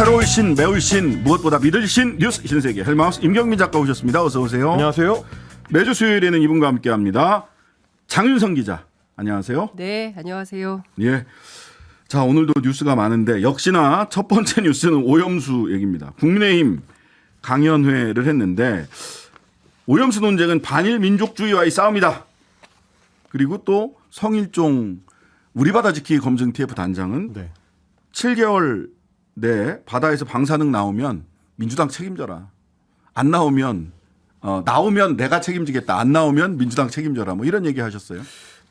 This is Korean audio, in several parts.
새로울 신, 매울 신, 무엇보다 믿을 신, 뉴스 신세계 헬마우스 임경민 작가 오셨습니다. 어서 오세요. 안녕하세요. 매주 수요일에는 이분과 함께합니다. 장윤성 기자, 안녕하세요. 네, 안녕하세요. 예. 자, 오늘도 뉴스가 많은데 역시나 첫 번째 뉴스는 오염수 얘기입니다. 국민의힘 강연회를 했는데 오염수 논쟁은 반일 민족주의와의 싸움이다. 그리고 또 성일종 우리바다 지키기 검증 TF 단장은 7개월 내 바다에서 방사능 나오면 민주당 책임져라. 안 나오면 나오면 내가 책임지겠다. 안 나오면 민주당 책임져라. 뭐 이런 얘기 하셨어요.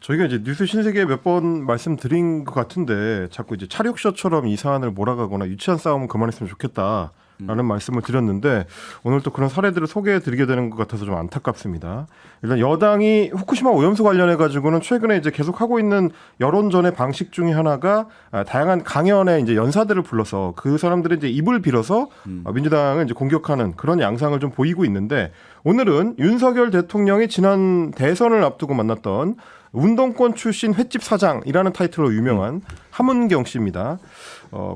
저희가 이제 뉴스 신세계에 몇 번 말씀드린 것 같은데 자꾸 이제 차력쇼처럼 이 사안을 몰아가거나 유치한 싸움은 그만했으면 좋겠다라는 말씀을 드렸는데 오늘 또 그런 사례들을 소개해드리게 되는 것 같아서 좀 안타깝습니다. 일단 여당이 후쿠시마 오염수 관련해 가지고는 최근에 이제 계속 하고 있는 여론전의 방식 중에 하나가 다양한 강연에 이제 연사들을 불러서 그 사람들의 이제 입을 빌어서 민주당을 이제 공격하는 그런 양상을 좀 보이고 있는데 오늘은 윤석열 대통령이 지난 대선을 앞두고 만났던 운동권 출신 횟집 사장이라는 타이틀로 유명한 함은경 씨입니다.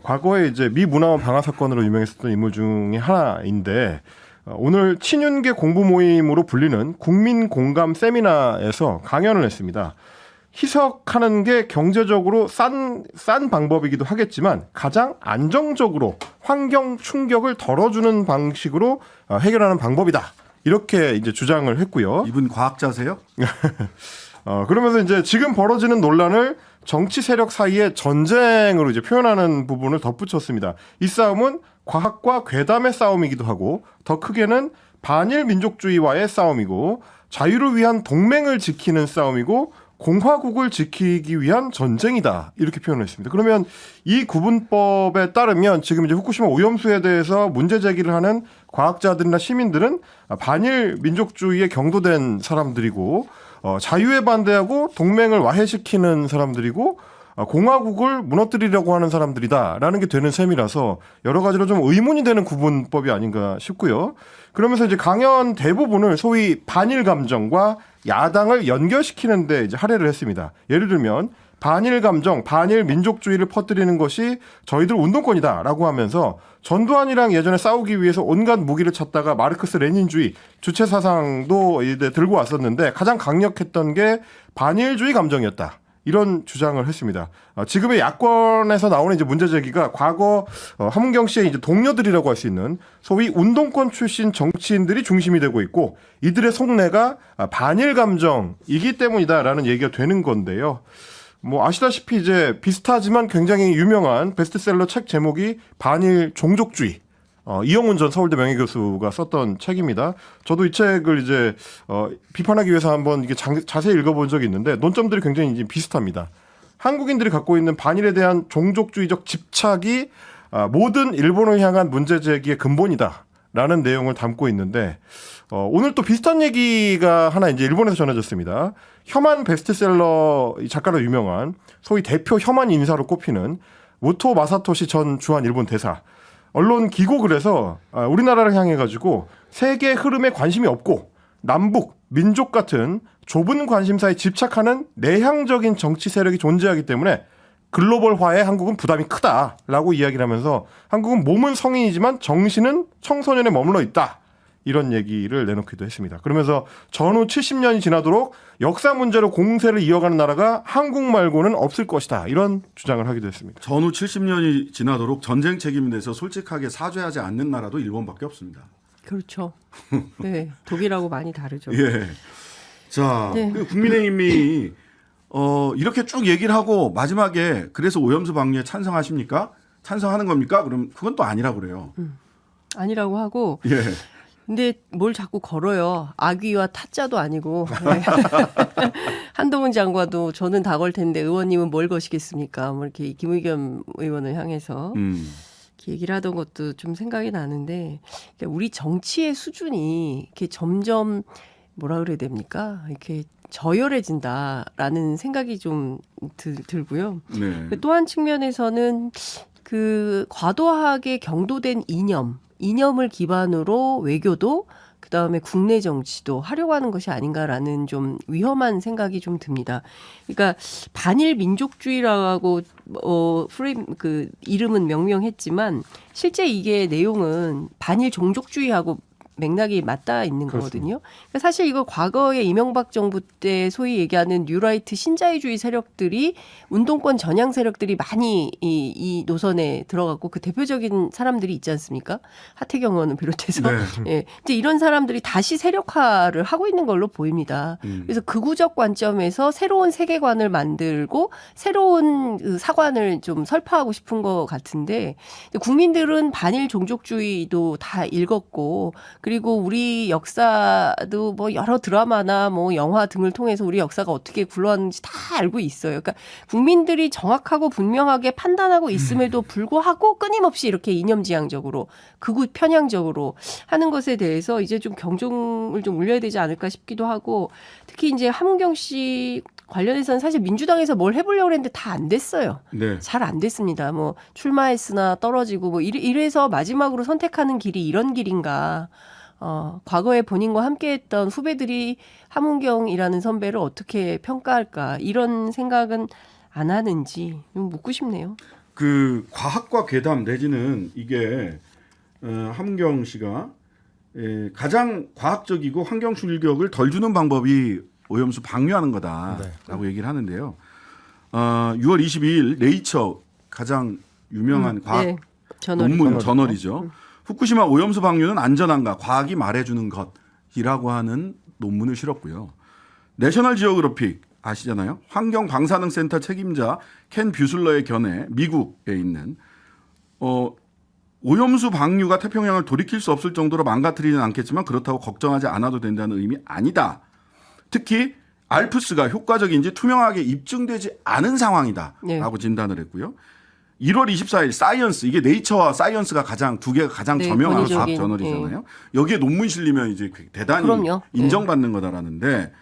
과거에 이제 미 문화원 방화 사건으로 유명했었던 인물 중에 하나인데 오늘 친윤계 공부 모임으로 불리는 국민 공감 세미나에서 강연을 했습니다. 희석하는 게 경제적으로 싼 방법이기도 하겠지만 가장 안정적으로 환경 충격을 덜어주는 방식으로 해결하는 방법이다. 이렇게 이제 주장을 했고요. 이분 과학자세요? 그러면서 이제 지금 벌어지는 논란을 정치 세력 사이의 전쟁으로 이제 표현하는 부분을 덧붙였습니다. 이 싸움은 과학과 괴담의 싸움이기도 하고 더 크게는 반일 민족주의와의 싸움이고 자유를 위한 동맹을 지키는 싸움이고 공화국을 지키기 위한 전쟁이다. 이렇게 표현했습니다. 그러면 이 구분법에 따르면 지금 이제 후쿠시마 오염수에 대해서 문제 제기를 하는 과학자들이나 시민들은 반일 민족주의에 경도된 사람들이고 자유에 반대하고 동맹을 와해시키는 사람들이고 공화국을 무너뜨리려고 하는 사람들이다라는 게 되는 셈이라서 여러 가지로 좀 의문이 되는 구분법이 아닌가 싶고요. 그러면서 이제 강연 대부분을 소위 반일 감정과 야당을 연결시키는데 이제 할애를 했습니다. 예를 들면 반일 감정, 반일 민족주의를 퍼뜨리는 것이 저희들 운동권이다라고 하면서 전두환이랑 예전에 싸우기 위해서 온갖 무기를 찾다가 마르크스 레닌주의 주체 사상도 이제 들고 왔었는데 가장 강력했던 게 반일주의 감정이었다. 이런 주장을 했습니다. 지금의 야권에서 나오는 이제 문제 제기가 과거 함은경 씨의 이제 동료들이라고 할 수 있는 소위 운동권 출신 정치인들이 중심이 되고 있고 이들의 속내가 반일 감정이기 때문이다라는 얘기가 되는 건데요. 뭐 아시다시피 이제 비슷하지만 굉장히 유명한 베스트셀러 책 제목이 반일 종족주의. 이영훈 전 서울대 명예교수가 썼던 책입니다. 저도 이 책을 이제 비판하기 위해서 한번 이게 자세히 읽어본 적이 있는데 논점들이 굉장히 이제 비슷합니다. 한국인들이 갖고 있는 반일에 대한 종족주의적 집착이 모든 일본을 향한 문제 제기의 근본이다라는 내용을 담고 있는데 오늘 또 비슷한 얘기가 하나 이제 일본에서 전해졌습니다. 혐한 베스트셀러 작가로 유명한 소위 대표 혐한 인사로 꼽히는 모토 마사토시 전 주한 일본 대사. 언론 기고글에서 우리나라를 향해 가지고 세계 흐름에 관심이 없고 남북, 민족 같은 좁은 관심사에 집착하는 내향적인 정치 세력이 존재하기 때문에 글로벌화에 한국은 부담이 크다라고 이야기를 하면서 한국은 몸은 성인이지만 정신은 청소년에 머물러 있다. 이런 얘기를 내놓기도 했습니다. 그러면서 전후 70년이 지나도록 역사 문제로 공세를 이어가는 나라가 한국 말고는 없을 것이다. 이런 주장을 하기도 했습니다. 전후 70년이 지나도록 전쟁 책임에 대해서 솔직하게 사죄하지 않는 나라도 일본밖에 없습니다. 그렇죠. 네, 독일하고 많이 다르죠. 예. 자, 네. 국민의힘이 이렇게 쭉 얘기를 하고 마지막에 그래서 오염수 방류에 찬성하십니까? 찬성하는 겁니까? 그럼 그건 또 아니라고 그래요. 아니라고 하고. 예. 근데 뭘 자꾸 걸어요. 악귀와 타짜도 아니고. 네. 한동훈 장관도 저는 다 걸 텐데 의원님은 뭘 거시겠습니까? 뭐 이렇게 김의겸 의원을 향해서 이렇게 얘기를 하던 것도 좀 생각이 나는데 그러니까 우리 정치의 수준이 이렇게 점점 뭐라 그래야 됩니까? 이렇게 저열해진다라는 생각이 좀 들고요. 네. 또 한 측면에서는 그 과도하게 경도된 이념을 기반으로 외교도 그다음에 국내 정치도 하려고 하는 것이 아닌가라는 좀 위험한 생각이 좀 듭니다. 그러니까 반일 민족주의라고 프레임 그 이름은 명명했지만 실제 이게 내용은 반일 종족주의하고 맥락이 맞닿아 있는 거거든요. 그러니까 사실 이거 과거에 이명박 정부 때 소위 얘기하는 뉴라이트 신자유주의 세력들이 운동권 전향 세력들이 많이 이 노선에 들어갔고 그 대표적인 사람들이 있지 않습니까? 하태경 의원을 비롯해서. 네. 예. 근데 이런 사람들이 다시 세력화를 하고 있는 걸로 보입니다. 그래서 극우적 관점에서 새로운 세계관을 만들고 새로운 그 사관을 좀 설파하고 싶은 것 같은데 국민들은 반일 종족주의도 다 읽었고 그리고 우리 역사도 뭐 여러 드라마나 뭐 영화 등을 통해서 우리 역사가 어떻게 굴러왔는지 다 알고 있어요. 그러니까 국민들이 정확하고 분명하게 판단하고 있음에도 불구하고 끊임없이 이렇게 이념지향적으로 극우 편향적으로 하는 것에 대해서 이제 좀 경종을 좀 울려야 되지 않을까 싶기도 하고 특히 이제 함은경 씨 관련해서는 사실 민주당에서 뭘 해보려고 했는데 다 안 됐어요. 네. 잘 안 됐습니다. 뭐 출마했으나 떨어지고 뭐 이래서 마지막으로 선택하는 길이 이런 길인가. 과거에 본인과 함께했던 후배들이 함은경이라는 선배를 어떻게 평가할까 이런 생각은 안 하는지 좀 묻고 싶네요. 그 과학과 괴담 내지는 이게 함경 씨가 가장 과학적이고 환경 출격을 덜 주는 방법이 오염수 방류하는 거다라고 얘기를 하는데요. 6월 22일 네이처 가장 유명한 과학 네. 논문 저널이죠. 후쿠시마 오염수 방류는 안전한가 과학이 말해주는 것이라고 하는 논문을 실었고요. 내셔널 지오그래픽 아시잖아요. 환경방사능센터 책임자 켄 뷰슬러의 견해 미국에 있는 오염수 방류가 태평양을 돌이킬 수 없을 정도로 망가뜨리지는 않겠지만 그렇다고 걱정하지 않아도 된다는 의미 아니다. 특히 알프스가 효과적인지 투명하게 입증되지 않은 상황이다라고 네. 진단을 했고요. 1월 24일 사이언스 이게 네이처와 사이언스가 두 개가 가장 네, 저명한 과학 권위적인, 저널이잖아요. 여기에 논문 실리면 이제 대단히 그럼요. 인정받는 거다라는데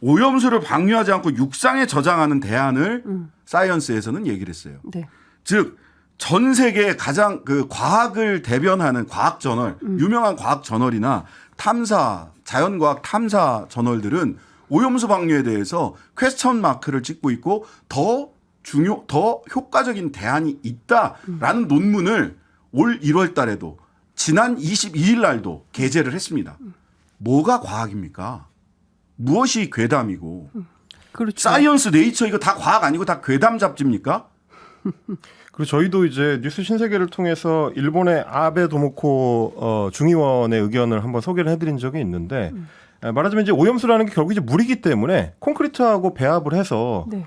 오염수를 방류하지 않고 육상에 저장하는 대안을 사이언스에서는 얘기를 했어요. 네. 즉 전 세계의 가장 그 과학을 대변하는 과학 저널, 유명한 과학 저널이나 자연과학 탐사 저널들은 오염수 방류에 대해서 퀘스천 마크를 찍고 있고 더 효과적인 대안이 있다라는 논문을 올 1월 달에도 지난 22일 날도 게재를 했습니다. 뭐가 과학입니까? 무엇이 괴담이고? 그렇죠. 사이언스, 네이처 이거 다 과학 아니고 다 괴담 잡지입니까? 그리고 저희도 이제 뉴스 신세계를 통해서 일본의 아베 도모코 중의원의 의견을 한번 소개를 해드린 적이 있는데 말하자면 이제 오염수라는 게 결국 이제 물이기 때문에 콘크리트하고 배합을 해서 네.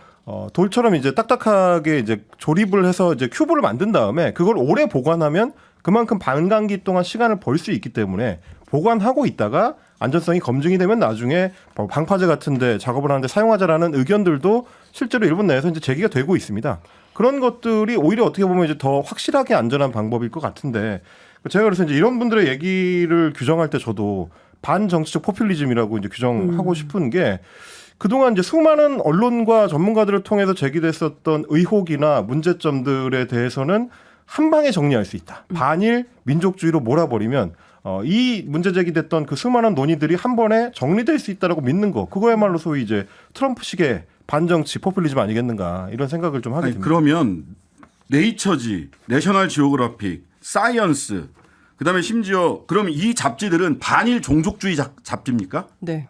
돌처럼 이제 딱딱하게 이제 조립을 해서 이제 큐브를 만든 다음에 그걸 오래 보관하면 그만큼 반감기 동안 시간을 벌 수 있기 때문에 보관하고 있다가 안전성이 검증이 되면 나중에 방파제 같은데 작업을 하는데 사용하자라는 의견들도 실제로 일본 내에서 이제 제기가 되고 있습니다. 그런 것들이 오히려 어떻게 보면 이제 더 확실하게 안전한 방법일 것 같은데 제가 그래서 이제 이런 분들의 얘기를 규정할 때 저도 반정치적 포퓰리즘이라고 이제 규정하고 싶은 게 그동안 이제 수많은 언론과 전문가들을 통해서 제기됐었던 의혹이나 문제점들에 대해서는 한 방에 정리할 수 있다. 반일 민족주의로 몰아버리면 이 문제 제기됐던 그 수많은 논의들이 한 번에 정리될 수 있다라고 믿는 거. 그거야말로 소위 이제 트럼프식의 반정치 포퓰리즘 아니겠는가 이런 생각을 좀 하게 됩니다. 그러면 네이처지, 내셔널 지오그래픽, 사이언스 그다음에 심지어 그럼 이 잡지들은 반일 종족주의 잡지입니까? 네.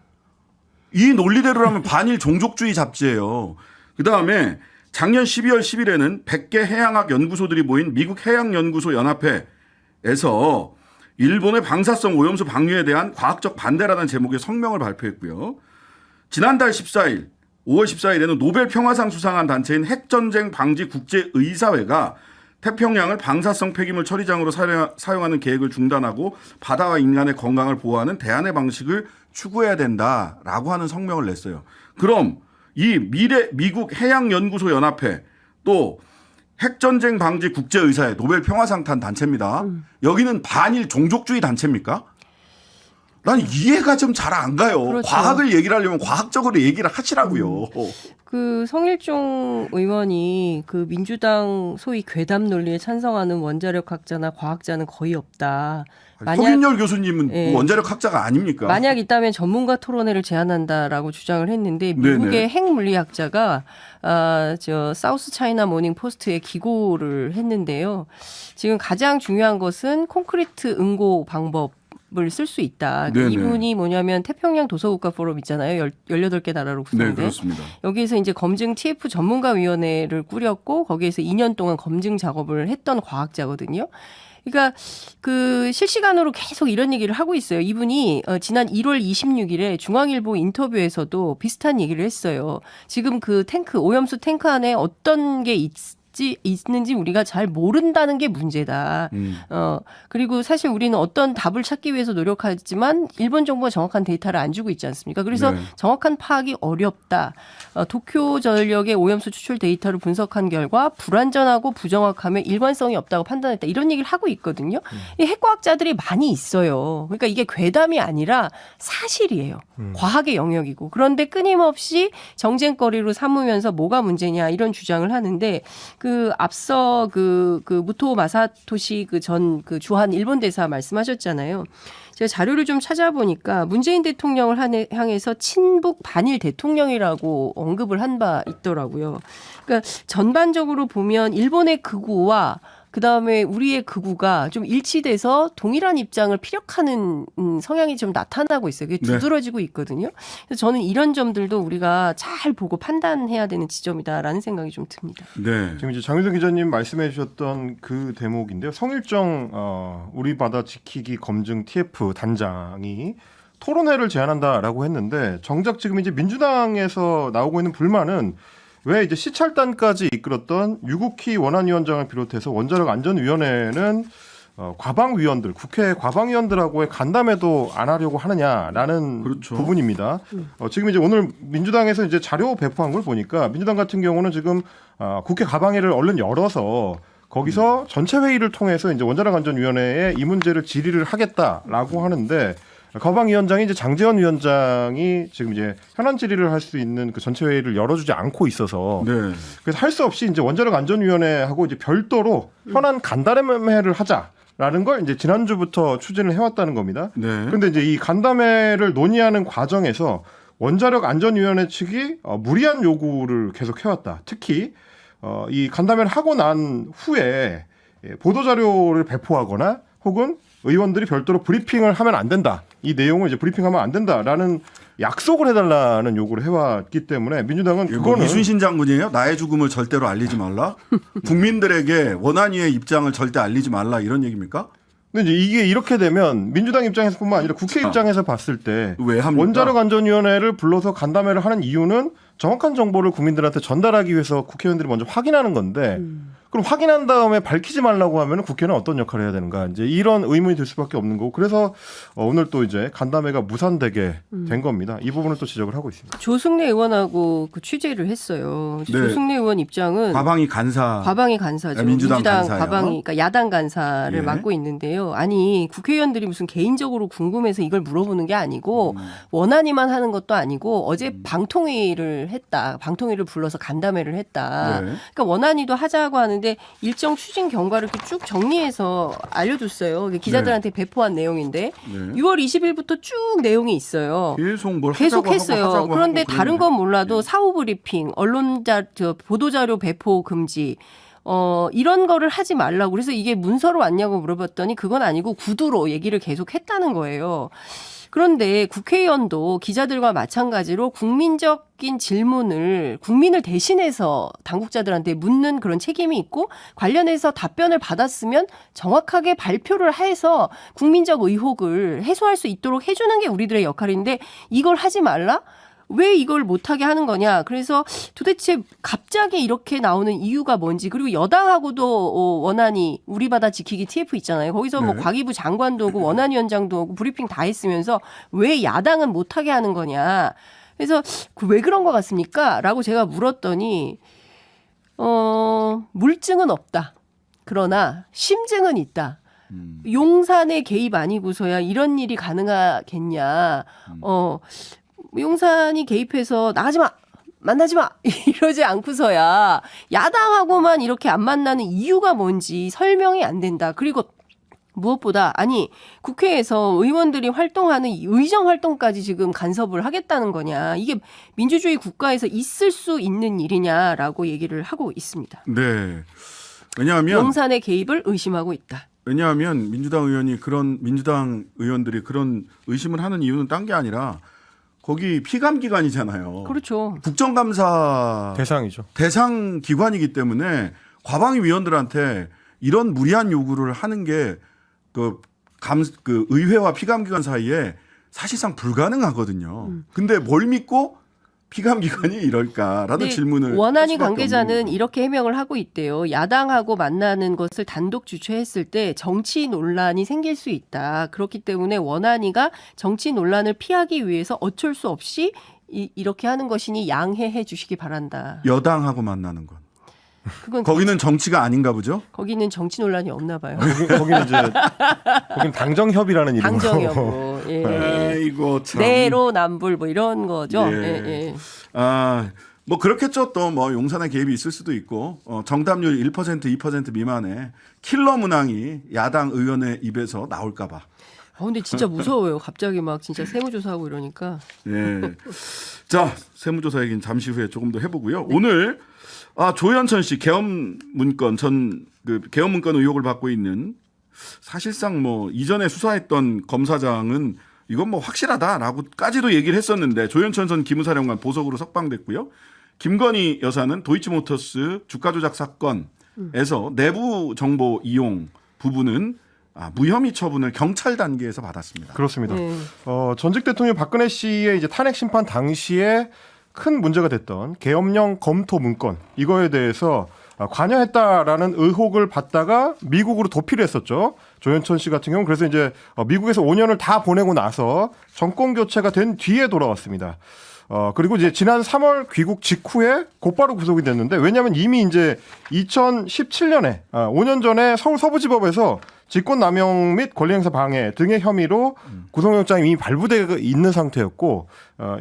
이 논리대로라면 반일 종족주의 잡지예요. 그다음에 작년 12월 10일에는 100개 해양학 연구소들이 모인 미국 해양연구소 연합회에서 일본의 방사성 오염수 방류에 대한 과학적 반대라는 제목의 성명을 발표했고요. 지난달 14일 5월 14일에는 노벨 평화상 수상한 단체인 핵전쟁 방지 국제의사회가 태평양을 방사성 폐기물 처리장으로 사용하는 계획을 중단하고 바다와 인간의 건강을 보호하는 대안의 방식을 추구해야 된다라고 하는 성명을 냈어요. 그럼 이 미국 해양연구소 연합회 또 핵전쟁 방지 국제의사회 노벨 평화상 탄 단체입니다. 여기는 반일 종족주의 단체입니까? 난 이해가 좀 잘 안 가요. 그렇죠. 과학을 얘기를 하려면 과학적으로 얘기를 하시라고요. 그 성일종 의원이 그 민주당 소위 괴담 논리에 찬성하는 원자력 학자나 과학자는 거의 없다. 송인열 교수님은 예. 원자력 학자가 아닙니까? 만약 있다면 전문가 토론회를 제안한다라고 주장을 했는데 미국의 네네. 핵물리학자가 저 사우스 차이나 모닝 포스트에 기고를 했는데요. 지금 가장 중요한 것은 콘크리트 응고 방법을 쓸 수 있다. 네네. 이분이 뭐냐면 태평양 도서국가 포럼 있잖아요. 18개 나라로 네, 구성된. 그렇습니다. 여기에서 이제 검증 TF 전문가위원회를 꾸렸고 거기에서 2년 동안 검증 작업을 했던 과학자거든요. 그러니까 그 실시간으로 계속 이런 얘기를 하고 있어요. 이분이 지난 1월 26일에 중앙일보 인터뷰에서도 비슷한 얘기를 했어요. 지금 그 탱크 오염수 탱크 안에 어떤 게 있는지 우리가 잘 모른다는 게 문제다. 그리고 사실 우리는 어떤 답을 찾기 위해서 노력하지만 일본 정부가 정확한 데이터를 안 주고 있지 않습니까? 그래서 네. 정확한 파악이 어렵다. 도쿄 전력의 오염수 추출 데이터를 분석한 결과 불완전하고 부정확함에 일관성이 없다고 판단했다. 이런 얘기를 하고 있거든요. 이 핵과학자들이 많이 있어요. 그러니까 이게 괴담이 아니라 사실이에요. 과학의 영역이고. 그런데 끊임없이 정쟁거리로 삼으면서 뭐가 문제냐 이런 주장을 하는데 그 앞서 그 무토 마사토시 그 주한 일본 대사 말씀하셨잖아요. 제가 자료를 좀 찾아보니까 문재인 대통령을 향해서 친북 반일 대통령이라고 언급을 한 바 있더라고요. 그러니까 전반적으로 보면 일본의 극우와 그다음에 우리의 극우가 좀 일치돼서 동일한 입장을 피력하는 성향이 좀 나타나고 있어요. 그게 두드러지고 있거든요. 그래서 저는 이런 점들도 우리가 잘 보고 판단해야 되는 지점이다라는 생각이 좀 듭니다. 네. 지금 이제 장윤석 기자님 말씀해 주셨던 그 대목인데요. 성일정 우리 바다 지키기 검증 TF 단장이 토론회를 제안한다라고 했는데 정작 지금 이제 민주당에서 나오고 있는 불만은 왜 이제 시찰단까지 이끌었던 유국희 원안위원장을 비롯해서 원자력 안전위원회는 과방위원들, 국회 과방위원들하고의 간담회도 안 하려고 하느냐라는 그렇죠. 부분입니다. 지금 이제 오늘 민주당에서 이제 자료 배포한 걸 보니까 민주당 같은 경우는 지금 국회 과방회를 얼른 열어서 거기서 전체 회의를 통해서 이제 원자력 안전위원회에 이 문제를 질의를 하겠다라고 하는데 과방위원장이 이제 장제원 위원장이 지금 이제 현안 질의를 할 수 있는 그 전체 회의를 열어주지 않고 있어서 네. 그래서 할 수 없이 이제 원자력 안전위원회하고 이제 별도로 현안 간담회를 하자라는 걸 이제 지난주부터 추진을 해왔다는 겁니다. 네. 그런데 이제 이 간담회를 논의하는 과정에서 원자력 안전위원회 측이 무리한 요구를 계속 해왔다. 특히 이 간담회를 하고 난 후에 보도 자료를 배포하거나 혹은 의원들이 별도로 브리핑을 하면 안 된다. 이 내용을 이제 브리핑하면 안 된다라는 약속을 해달라는 요구를 해왔기 때문에 민주당은 그거는 이순신 장군이에요. 나의 죽음을 절대로 알리지 말라. 국민들에게 원안위의 입장을 절대 알리지 말라 이런 얘기입니까? 근데 이제 이게 이렇게 되면 민주당 입장에서뿐만 아니라 국회 입장에서 봤을 때 왜 합니까? 원자력 안전위원회를 불러서 간담회를 하는 이유는 정확한 정보를 국민들한테 전달하기 위해서 국회의원들이 먼저 확인하는 건데 그럼 확인한 다음에 밝히지 말라고 하면 국회는 어떤 역할을 해야 되는가 이제 이런 의문이 들 수밖에 없는 거고 그래서 오늘 또 이제 간담회가 무산되게 된 겁니다. 이 부분을 또 지적을 하고 있습니다. 조승래 의원하고 그 취재를 했어요. 네. 조승래 의원 입장은 과방위 간사죠. 민주당 간사예요. 과방위, 그러니까 야당 간사를 예. 맡고 있는데요. 아니 국회의원들이 무슨 개인적으로 궁금해서 이걸 물어보는 게 아니고 원안위만 하는 것도 아니고 어제 방통위를 했다. 방통위를 불러서 간담회를 했다. 네. 그러니까 원안위도 하자고 하는데 일정 추진 경과를 이렇게 쭉 정리해서 알려줬어요. 기자들한테 배포한 내용인데 네. 6월 20일부터 쭉 내용이 있어요. 계속 뭘 계속 하자고 했어요. 하고 그런데 하고 다른 그러는데. 건 몰라도 사후 브리핑, 보도자료 배포 금지, 이런 거를 하지 말라고. 그래서 이게 문서로 왔냐고 물어봤더니 그건 아니고 구두로 얘기를 계속 했다는 거예요. 그런데 국회의원도 기자들과 마찬가지로 국민적인 질문을 국민을 대신해서 당국자들한테 묻는 그런 책임이 있고 관련해서 답변을 받았으면 정확하게 발표를 해서 국민적 의혹을 해소할 수 있도록 해주는 게 우리들의 역할인데 이걸 하지 말라? 왜 이걸 못하게 하는 거냐. 그래서 도대체 갑자기 이렇게 나오는 이유가 뭔지 그리고 여당하고도 원안이 우리 바다 지키기 TF 있잖아요. 거기서 뭐 네. 과기부 장관도 오고 원안위원장도 오고 브리핑 다 했으면서 왜 야당은 못하게 하는 거냐. 그래서 왜 그런 것 같습니까? 라고 제가 물었더니 물증은 없다. 그러나 심증은 있다. 용산의 개입 아니고서야 이런 일이 가능하겠냐. 용산이 개입해서 나가지 마. 만나지 마! 이러지 않고서야 야당하고만 이렇게 안 만나는 이유가 뭔지 설명이 안 된다. 그리고 무엇보다 아니 국회에서 의원들이 활동하는 의정 활동까지 지금 간섭을 하겠다는 거냐. 이게 민주주의 국가에서 있을 수 있는 일이냐라고 얘기를 하고 있습니다. 네. 왜냐하면 용산의 개입을 의심하고 있다. 왜냐하면 민주당 의원들이 그런 의심을 하는 이유는 딴 게 아니라 거기 피감 기관이잖아요. 그렇죠. 국정감사 대상이죠. 대상 기관이기 때문에 과방위 위원들한테 이런 무리한 요구를 하는 게 그 의회와 피감 기관 사이에 사실상 불가능하거든요. 근데 뭘 믿고 피감 기관이 이럴까라는 질문을 원안위 할 수밖에 관계자는 없는 거죠. 이렇게 해명을 하고 있대요. 야당하고 만나는 것을 단독 주최했을 때 정치 논란이 생길 수 있다. 그렇기 때문에 원안위가 정치 논란을 피하기 위해서 어쩔 수 없이 이렇게 하는 것이니 양해해 주시기 바란다. 여당하고 만나는 건. 그건 거기는 정치가 아닌가 보죠? 거기는 정치 논란이 없나 봐요. 거기는 이제 거기는 당정협의라는 이름으로. 당정이고 예. 아이고 참. 내로남불 뭐 이런 거죠. 예. 예, 예. 뭐 그렇겠죠. 또 뭐 용산의 개입이 있을 수도 있고 정답률 1% 2% 미만의 킬러 문항이 야당 의원의 입에서 나올까 봐. 근데 진짜 무서워요. 갑자기 막 진짜 세무조사하고 이러니까. 예. 자, 세무조사 얘기는 잠시 후에 조금 더 해보고요. 오늘 조현천 씨 계엄 문건 계엄 문건 의혹을 받고 있는 사실상 뭐 이전에 수사했던 검사장은 이건 뭐 확실하다라고까지도 얘기를 했었는데 조현천 전 기무사령관 보석으로 석방됐고요. 김건희 여사는 도이치모터스 주가 조작 사건에서 내부 정보 이용 부분은 무혐의 처분을 경찰 단계에서 받았습니다. 그렇습니다. 전직 대통령 박근혜 씨의 이제 탄핵 심판 당시에 큰 문제가 됐던 계엄령 검토 문건 이거에 대해서 관여했다라는 의혹을 받다가 미국으로 도피를 했었죠. 조현천 씨 같은 경우는 그래서 이제 미국에서 5년을 다 보내고 나서 정권 교체가 된 뒤에 돌아왔습니다. 그리고 이제 지난 3월 귀국 직후에 곧바로 구속이 됐는데 왜냐하면 이미 이제 2017년에 5년 전에 서울 서부지법에서 직권남용 및 권리행사 방해 등의 혐의로 구속영장이 이미 발부되어 있는 상태였고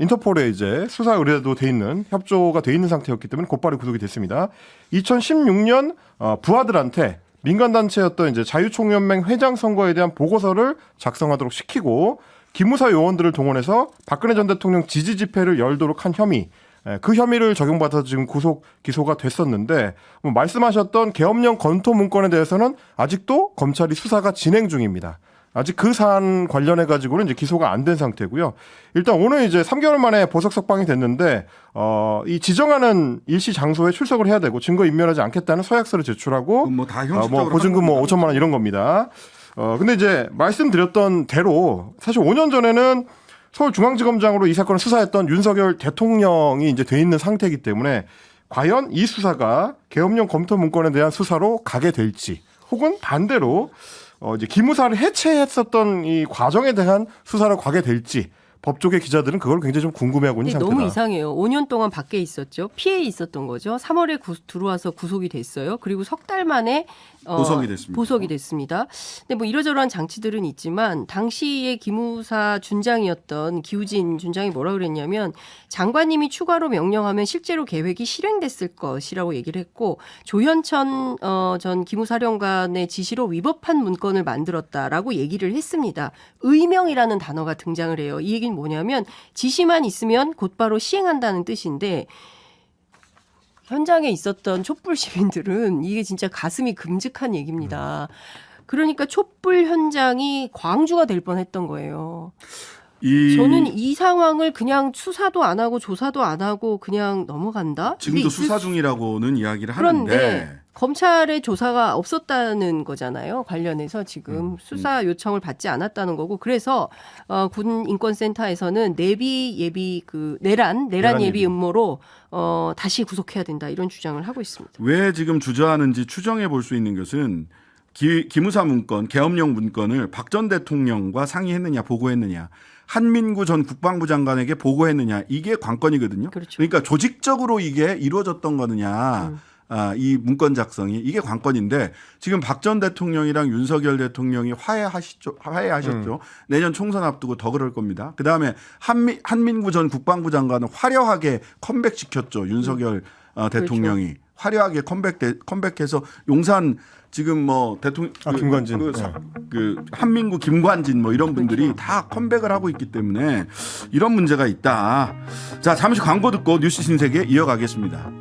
인터폴에 이제 수사 의뢰도 돼 있는 협조가 돼 있는 상태였기 때문에 곧바로 구속이 됐습니다. 2016년 부하들한테 민간단체였던 이제 자유총연맹 회장 선거에 대한 보고서를 작성하도록 시키고 기무사 요원들을 동원해서 박근혜 전 대통령 지지 집회를 열도록 한 혐의, 그 혐의를 적용받아서 지금 구속 기소가 됐었는데 말씀하셨던 계엄령 검토 문건에 대해서는 아직도 검찰이 수사가 진행 중입니다. 아직 그 사안 관련해 가지고는 이제 기소가 안 된 상태고요. 일단 오늘 이제 3개월 만에 보석 석방이 됐는데 이 지정하는 일시 장소에 출석을 해야 되고 증거 인멸하지 않겠다는 서약서를 제출하고 뭐 다 형식적으로 보증금 5천만 원 이런 겁니다. 근데 이제 말씀드렸던 대로 사실 5년 전에는 서울중앙지검장으로 이 사건을 수사했던 윤석열 대통령이 이제 돼 있는 상태이기 때문에 과연 이 수사가 계엄령 검토 문건에 대한 수사로 가게 될지 혹은 반대로 이제 기무사를 해체했었던 이 과정에 대한 수사로 가게 될지 법조계 기자들은 그걸 굉장히 좀 궁금해하고 있는 상태다. 너무 이상해요. 5년 동안 밖에 있었죠. 피해 있었던 거죠. 3월에 들어와서 구속이 됐어요. 그리고 석 달 만에 보석이 됐습니다. 근데 뭐 이러저러한 장치들은 있지만 당시에 기무사 준장이었던 기우진 준장이 뭐라 그랬냐면 장관님이 추가로 명령하면 실제로 계획이 실행됐을 것이라고 얘기를 했고 조현천 전 기무사령관의 지시로 위법한 문건을 만들었다라고 얘기를 했습니다. 의명이라는 단어가 등장을 해요. 이 얘기는 뭐냐면 지시만 있으면 곧바로 시행한다는 뜻인데 현장에 있었던 촛불 시민들은 이게 진짜 가슴이 금직한 얘기입니다. 그러니까 촛불 현장이 광주가 될 뻔했던 거예요. 저는 이 상황을 그냥 수사도 안 하고 조사도 안 하고 그냥 넘어간다? 지금도 수사 중이라고는 이야기를 그런데 하는데 검찰의 조사가 없었다는 거잖아요. 관련해서 지금 수사 요청을 받지 않았다는 거고 그래서 군인권센터에서는 내란 예비 음모로 다시 구속해야 된다 이런 주장을 하고 있습니다. 왜 지금 주저하는지 추정해 볼 수 있는 것은 기무사 문건, 계엄령 문건을 박 전 대통령과 상의했느냐 보고했느냐 한민구 전 국방부 장관에게 보고했느냐 이게 관건이거든요. 그렇죠. 그러니까 조직적으로 이게 이루어졌던 거느냐 이 문건 작성이 이게 관건인데 지금 박 전 대통령이랑 윤석열 대통령이 화해하셨죠. 내년 총선 앞두고 더 그럴 겁니다. 그다음에 한민구 전 국방부 장관은 화려하게 컴백시켰죠. 윤석열 대통령이 그렇죠. 화려하게 컴백해서 용산 지금 뭐 대통령 김관진. 그 한민구 김관진 뭐 이런 분들이 다 컴백을 하고 있기 때문에 이런 문제가 있다. 자, 잠시 광고 듣고 뉴스 신세계 이어가겠습니다.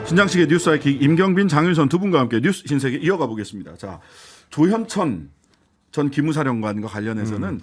신장식의 뉴스 아이킥 임경빈, 장윤선 두 분과 함께 뉴스 신세계 이어가 보겠습니다. 자, 조현천 전 기무사령관과 관련해서는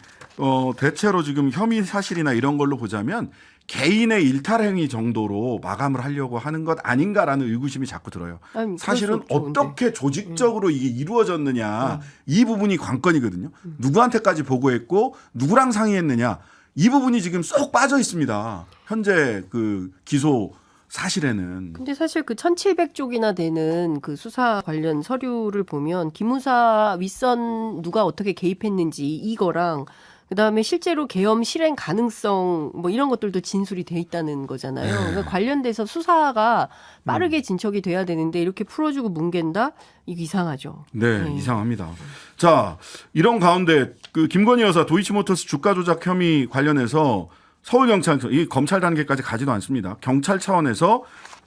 대체로 지금 혐의 사실이나 이런 걸로 보자면 개인의 일탈 행위 정도로 마감을 하려고 하는 것 아닌가라는 의구심이 자꾸 들어요. 아니, 사실은 그럴 수 없죠, 어떻게 조직적으로 이게 이루어졌느냐 이 부분이 관건이거든요. 누구한테까지 보고했고 누구랑 상의했느냐 이 부분이 지금 쏙 빠져 있습니다. 현재 그 기소 사실에는. 근데 사실 그 1700쪽이나 되는 그 수사 관련 서류를 보면 기무사 윗선 누가 어떻게 개입했는지 이거랑 그다음에 실제로 계엄 실행 가능성 뭐 이런 것들도 진술이 돼 있다는 거잖아요. 그러니까 관련돼서 수사가 빠르게 진척이 돼야 되는데 이렇게 풀어주고 뭉갠다? 이거 이상하죠. 네, 이상합니다. 자, 이런 가운데 그 김건희 여사 도이치모터스 주가 조작 혐의 관련해서 서울경찰서 이 검찰 단계까지 가지도 않습니다. 경찰 차원에서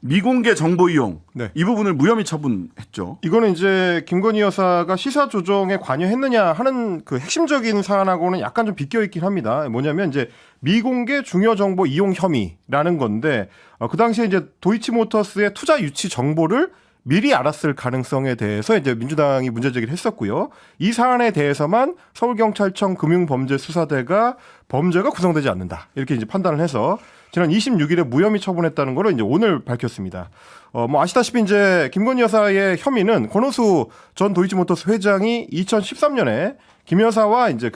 미공개 정보 이용 네. 이 부분을 무혐의 처분했죠. 이거는 이제 김건희 여사가 시사 조정에 관여했느냐 하는 그 핵심적인 사안하고는 약간 좀 비껴 있긴 합니다. 뭐냐면 이제 미공개 중요 정보 이용 혐의라는 건데 그 당시에 이제 도이치모터스의 투자 유치 정보를 미리 알았을 가능성에 대해서 이제 민주당이 문제 제기를 했었고요. 이 사안에 대해서만 서울경찰청 금융범죄수사대가 범죄가 구성되지 않는다. 이렇게 이제 판단을 해서 지난 26일에 무혐의 처분했다는 거를 이제 오늘 밝혔습니다. 뭐 아시다시피 이제 김건희 여사의 혐의는 권오수 전 도이치모터스 회장이 2013년에 김 여사와 이제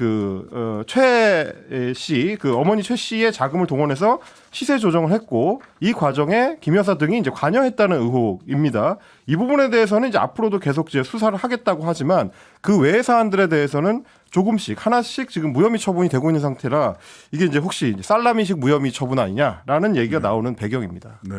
최 씨, 그 어머니 최 씨의 자금을 동원해서 시세 조정을 했고 이 과정에 김 여사 등이 이제 관여했다는 의혹입니다. 이 부분에 대해서는 이제 앞으로도 계속 이제 수사를 하겠다고 하지만 그 외의 사안들에 대해서는 조금씩 하나씩 지금 무혐의 처분이 되고 있는 상태라 이게 이제 혹시 살라미식 무혐의 처분 아니냐라는 얘기가 나오는 배경입니다. 네.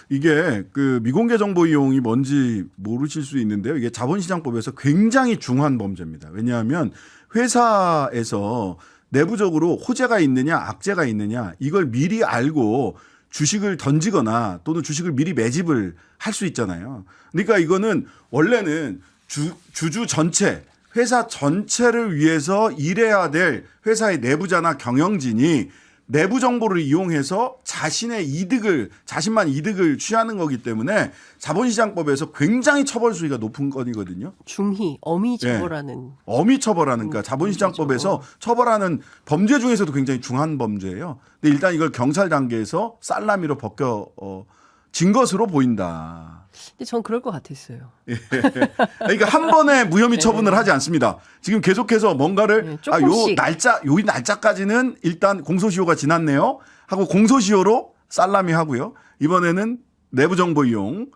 이게 그 미공개 정보 이용이 뭔지 모르실 수 있는데요. 이게 자본시장법에서 굉장히 중한 범죄입니다. 왜냐하면 회사에서 내부적으로 호재가 있느냐 악재가 있느냐 이걸 미리 알고 주식을 던지거나 또는 주식을 미리 매집을 할 수 있잖아요. 그러니까 이거는 원래는 주주 전체 회사 전체를 위해서 일해야 될 회사의 내부자나 경영진이 내부 정보를 이용해서 자신만 이득을 취하는 거기 때문에 자본시장법에서 굉장히 처벌 수위가 높은 건이거든요. 중히 어미 처벌하는. 어미 처벌하니까 자본시장법에서 처벌하는 범죄 중에서도 굉장히 중한 범죄예요. 근데 일단 이걸 경찰 단계에서 살라미로 벗겨진 것으로 보인다. 근데 전 그럴 것 같았어요. 그러니까 한 번에 무혐의 처분을 하지 않습니다. 지금 계속해서 뭔가를 조금씩. 요 날짜까지는 일단 공소시효가 지났네요. 하고 공소시효로 살라미 하고요. 이번에는 내부 정보 이용을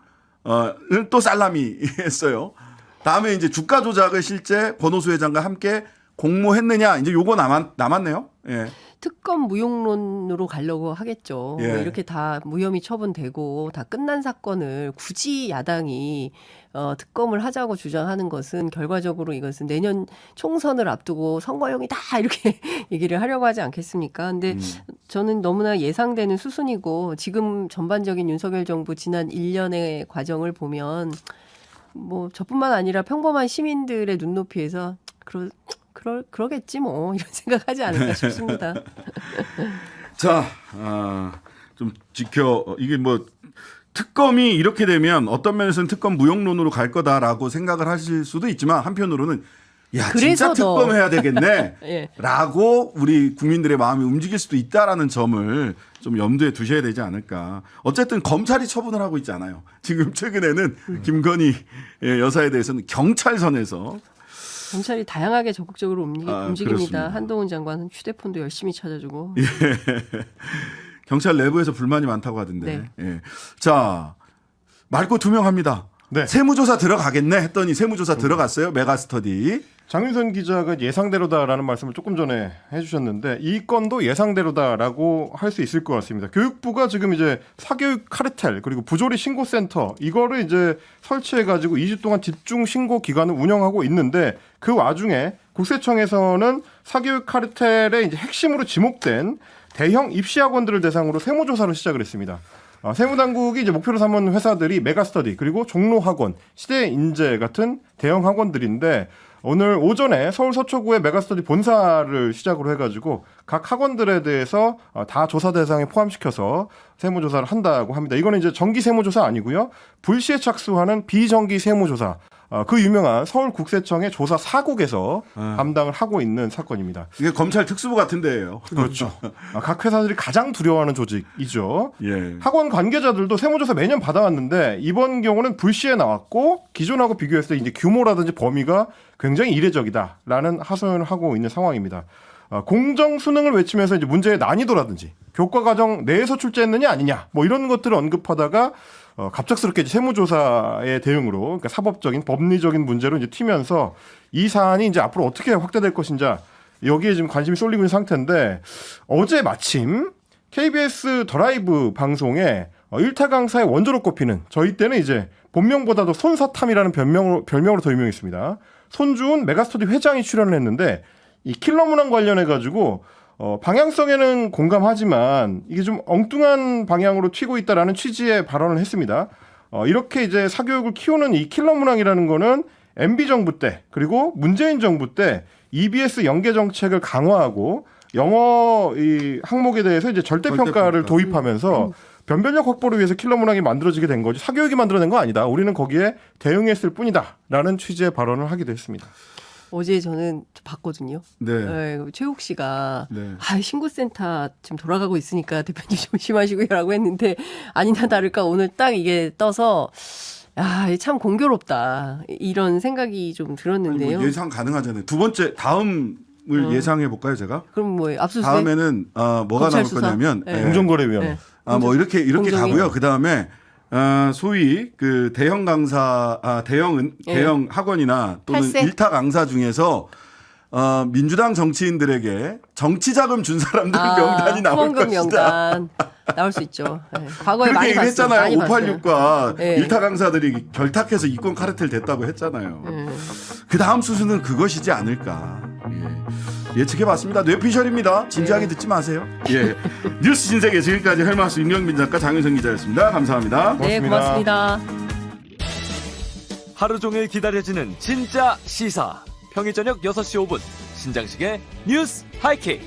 또 살라미 했어요. 다음에 이제 주가 조작을 실제 권오수 회장과 함께 공모했느냐 이제 요거 남았네요. 예. 특검 무용론으로 가려고 하겠죠. 예. 이렇게 다 무혐의 처분되고 다 끝난 사건을 굳이 야당이 특검을 하자고 주장하는 것은 결과적으로 이것은 내년 총선을 앞두고 선거용이다 이렇게 얘기를 하려고 하지 않겠습니까? 근데 저는 너무나 예상되는 수순이고 지금 전반적인 윤석열 정부 지난 1년의 과정을 보면 뭐 저뿐만 아니라 평범한 시민들의 눈높이에서 그러겠지 뭐 이런 생각하지 않을까 싶습니다. 자, 좀 이게 뭐 특검이 이렇게 되면 어떤 면에서는 특검 무용론으로 갈 거다라고 생각을 하실 수도 있지만 한편으로는 야 진짜 특검 해야 되겠네 예. 라고 우리 국민들의 마음이 움직일 수도 있다라는 점을 좀 염두에 두셔야 되지 않을까. 어쨌든 검찰이 처분을 하고 있지 않아요. 지금 최근에는 김건희 여사에 대해서는 경찰선에서 검찰이 다양하게 적극적으로 움직입니다. 그렇습니다. 한동훈 장관은 휴대폰도 열심히 찾아주고. 경찰 내부에서 불만이 많다고 하던데. 네. 예. 자, 맑고 투명합니다. 네. 세무조사 들어가겠네 했더니 세무조사 들어갔어요. 메가스터디. 장윤선 기자가 예상대로다라는 말씀을 조금 전에 해주셨는데 이 건도 예상대로다라고 할 수 있을 것 같습니다. 교육부가 지금 이제 사교육 카르텔 그리고 부조리 신고센터 이거를 이제 설치해가지고 2주 동안 집중 신고 기관을 운영하고 있는데 그 와중에 국세청에서는 사교육 카르텔의 이제 핵심으로 지목된 대형 입시학원들을 대상으로 세무조사를 시작을 했습니다. 세무당국이 이제 목표로 삼은 회사들이 메가스터디 그리고 종로학원, 시대인재 같은 대형 학원들인데 오늘 오전에 서울 서초구의 메가스터디 본사를 시작으로 해가지고 각 학원들에 대해서 다 조사 대상에 포함시켜서 세무조사를 한다고 합니다. 이거는 이제 정기 세무조사 아니고요. 불시에 착수하는 비정기 세무조사. 그 유명한 서울국세청의 조사 4국에서 담당을 하고 있는 사건입니다. 이게 검찰 특수부 같은 데예요. 그렇죠. 각 회사들이 가장 두려워하는 조직이죠. 예. 학원 관계자들도 세무조사 매년 받아왔는데 이번 경우는 불시에 나왔고 기존하고 비교했을 때 이제 규모라든지 범위가 굉장히 이례적이다라는 하소연을 하고 있는 상황입니다. 공정 수능을 외치면서 이제 문제의 난이도라든지 교과 과정 내에서 출제했느냐 아니냐 뭐 이런 것들을 언급하다가 갑작스럽게 이제 세무조사의 대응으로 그러니까 사법적인 법리적인 문제로 이제 튀면서 이 사안이 이제 앞으로 어떻게 확대될 것인지 여기에 지금 관심이 쏠리고 있는 상태인데 어제 마침 KBS 드라이브 방송에 일타 강사의 원조로 꼽히는 저희 때는 이제 본명보다도 손사탐이라는 별명으로 더 유명했습니다. 손주은 메가스터디 회장이 출연을 했는데 이 킬러 문항 관련해 가지고 방향성에는 공감하지만 이게 좀 엉뚱한 방향으로 튀고 있다라는 취지의 발언을 했습니다. 이렇게 이제 사교육을 키우는 이 킬러 문항이라는 거는 MB 정부 때 그리고 문재인 정부 때 EBS 연계 정책을 강화하고 영어 이 항목에 대해서 이제 절대평가를 도입하면서 변별력 확보를 위해서 킬러 문항이 만들어지게 된 거지 사교육이 만들어낸 거 아니다. 우리는 거기에 대응했을 뿐이다라는 취지의 발언을 하기도 했습니다. 어제 저는 봤거든요. 네. 최욱 씨가 네. 신고센터 지금 돌아가고 있으니까 대표님 조심하시고요라고 했는데 아니나 다를까 오늘 딱 이게 떠서 참 공교롭다 이런 생각이 좀 들었는데요. 아니, 뭐 예상 가능하잖아요. 두 번째 다음을 예상해 볼까요, 제가? 그럼 뭐 압수수색 다음에는 뭐가 나올 수사? 거냐면 네. 공정거래위원회. 네. 뭐 이렇게 공정위. 가고요. 그 다음에 소위 그 대형 강사, 대형 학원이나 또는 탈세? 일타 강사 중에서 민주당 정치인들에게 정치자금 준 사람들 명단이 나올 후원금 것이다. 명단 나올 수 있죠. 네. 과거에 그렇게 많이 얘기를 봤어요. 했잖아요. 많이 586과 네. 일타 강사들이 결탁해서 이권 카르텔 됐다고 했잖아요. 그 다음 수순은 그것이지 않을까. 예측해봤습니다. 뇌피셜입니다. 진지하게 듣지 마세요. 예. 뉴스 신세계 지금까지 헬마우스 윤경빈 작가 장윤성 기자였습니다. 감사합니다. 네, 고맙습니다. 하루 종일 기다려지는 진짜 시사. 평일 저녁 6시 5분 신장식의 뉴스 하이킥.